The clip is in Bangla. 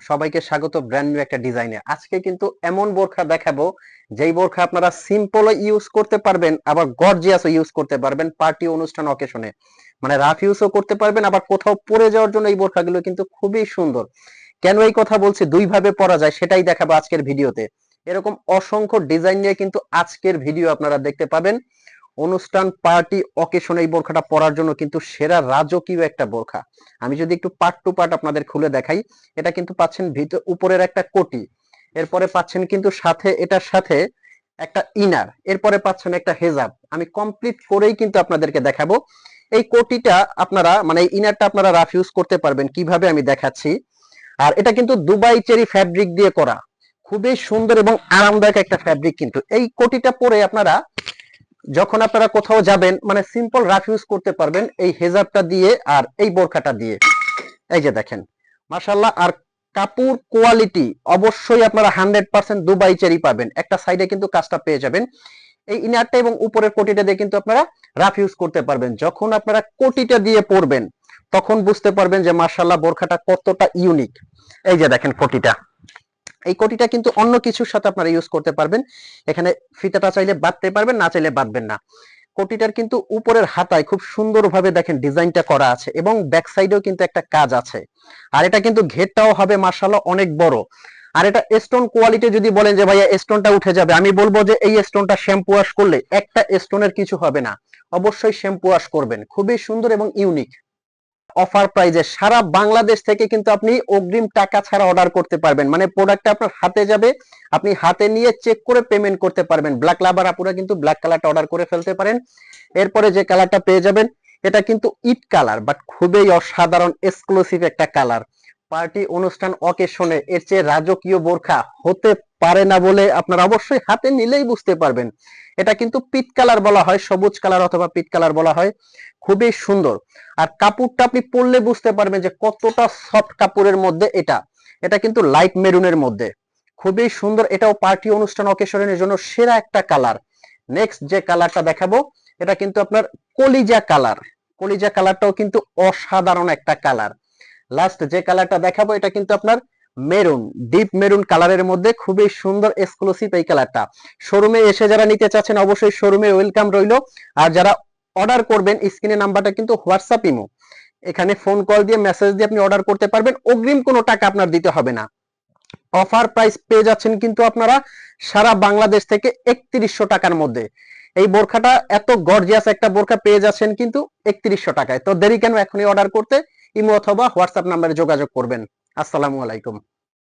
সবাইকে স্বাগত ব্র্যান্ড নিউ একটা ডিজাইনে। আজকে কিন্তু এমন বোরখা দেখাবো যেই বোরখা আপনারা সিম্পলও ইউজ করতে পারবেন, আবার গর্জিয়াসও ইউজ করতে পারবেন পার্টি অনুষ্ঠান অকেশনে। মানে রাফ ইউজও করতে পারবেন, আবার কোথাও পরে যাওয়ার জন্য এই বোরখাগুলো কিন্তু খুবই সুন্দর। কেন এই কথা বলছি, দুই ভাবে পরা যায় সেটাই দেখাবো আজকের ভিডিওতে। এরকম অসংখ্য ডিজাইন নিয়ে কিন্তু আজকের ভিডিও আপনারা দেখতে পাবেন। অনুষ্ঠান পার্টি অকেশনে এই বোরখাটা পরার জন্য কিন্তু সেরা রাজকীয় একটা বোরখা। আমি যদি একটু পার্ট টু পার্ট আপনাদের খুলে দেখাই, এটা কিন্তু পাচ্ছেন ভিতর উপরের একটা কোটি, এরপরে পাচ্ছেন কিন্তু সাথে এটার সাথে একটা ইনার, এরপরে পাচ্ছেন একটা হেজাব। আমি কমপ্লিট করেই কিন্তু আপনাদেরকে দেখাবো। এই কোটিটা আপনারা মানে এই ইনারটা আপনারা রাফ ইউজ করতে পারবেন কিভাবে আমি দেখাচ্ছি। আর এটা কিন্তু দুবাই চেরি ফ্যাব্রিক দিয়ে করা, খুবই সুন্দর এবং আরামদায়ক একটা ফ্যাব্রিক। কিন্তু এই কোটিটা পরে আপনারা যখন আপনারা কোথাও যাবেন মানে সিম্পল রাফ ইউজ করতে পারবেন এই হেজাবটা দিয়ে আর এই বোরখাটা দিয়ে। এই যে দেখেন মাশাআল্লাহ। আর কাপড় কোয়ালিটি অবশ্যই আপনারা 100% দুবাই চেরি পাবেন। একটা সাইডে কিন্তু কাজটা পেয়ে যাবেন। এই ইনারটা এবং উপরের কোটিটা দিয়ে কিন্তু আপনারা রাফ ইউজ করতে পারবেন। যখন আপনারা কোটিটা দিয়ে পরবেন তখন বুঝতে পারবেন যে মাশাআল্লাহ বোরখাটা কতটা ইউনিক। এই যে দেখেন কোটিটা, এই কোটিটা কিন্তু অন্য কিছুর সাথে আপনারা ইউজ করতে পারবেন। এখানে ফিতাটা চাইলে বাঁধতে পারবেন, না চাইলে বাঁধবেন না। কোটিটার কিন্তু উপরের হাতায় খুব সুন্দরভাবে দেখেন ডিজাইনটা করা আছে এবং ব্যাক সাইডেও কিন্তু একটা কাজ আছে। আর এটা কিন্তু ঘেরটাও হবে মাশাআল্লাহ অনেক বড়। আর এটা স্টোন কোয়ালিটি যদি বলেন যে ভাইয়া স্টোনটা উঠে যাবে, আমি বলবো যে এই স্টোনটা শ্যাম্পু ওয়াশ করলে একটা স্টোনের কিছু হবে না। অবশ্যই শ্যাম্পু ওয়াশ করবেন, খুবই সুন্দর এবং ইউনিক। অফার প্রাইজে সারা বাংলাদেশ থেকে কিন্তু আপনি অগ্রিম টাকা ছাড়া অর্ডার করতে পারবেন। মানে প্রোডাক্টটা আপনার হাতে যাবে, আপনি হাতে নিয়ে চেক করে পেমেন্ট করতে পারবেন। ব্ল্যাক লাভার আপুরা কিন্তু ব্ল্যাক কালারটা অর্ডার করে ফেলতে পারেন। এরপরে যে কালারটা পেয়ে যাবেন এটা কিন্তু ইট কালার, বাট খুবই অসাধারণ এক্সক্লুসিভ একটা কালার। পার্টি অনুষ্ঠান অকেশনে এর চেয়ে রাজকীয় বোরখা হতে পারে না বলে আপনারা অবশ্যই হাতে নিলেই বুঝতে পারবেন। এটা কিন্তু পিট কালার বলা হয়, সবুজ কালার অথবা পিট কালার বলা হয়। খুবই সুন্দর। আর কাপড়টা আপনি পরলে বুঝতে পারবেন যে কতটা সফট কাপড়ের মধ্যে এটা। এটা কিন্তু লাইট মেরুনের মধ্যে, খুবই সুন্দর। এটাও পার্টি অনুষ্ঠান অকেশনের জন্য সেরা একটা কালার। নেক্সট যে কালারটা দেখাবো এটা কিন্তু আপনার কলিজা কালার। কলিজা কালারটাও কিন্তু অসাধারণ একটা কালার। লাস্ট যে কালারটা দেখাবো এটা কিন্তু আপনার মেরুন, ডিপ মেরুন কালারের মধ্যে, খুবই সুন্দর এক্সক্লুসিভ এই কালারটা। শোরুমে এসে যারা নিতে চাচ্ছেন অবশ্যই শোরুমে ওয়েলকাম রইলো। আর যারা অর্ডার করবেন স্ক্রিনে নাম্বারটা কিন্তু হোয়াটসঅ্যাপ ইমো, এখানে ফোন কল দিয়ে মেসেজ দিয়ে আপনি অর্ডার করতে পারবেন। অগ্রিম কোনো টাকা আপনার দিতে হবে না। অফার প্রাইস পেয়ে যাচ্ছেন কিন্তু আপনারা সারা বাংলাদেশ থেকে 3100 টাকার মধ্যে। এই বোরখাটা এত গর্জিয়াস একটা বোরখা পেয়ে যাচ্ছেন কিন্তু 3100 টাকায়। তো দেরি কেন, এখনই অর্ডার করতে ইমো অথবা হোয়াটসঅ্যাপ নাম্বারে যোগাযোগ করবেন। আসসালামু আলাইকুম।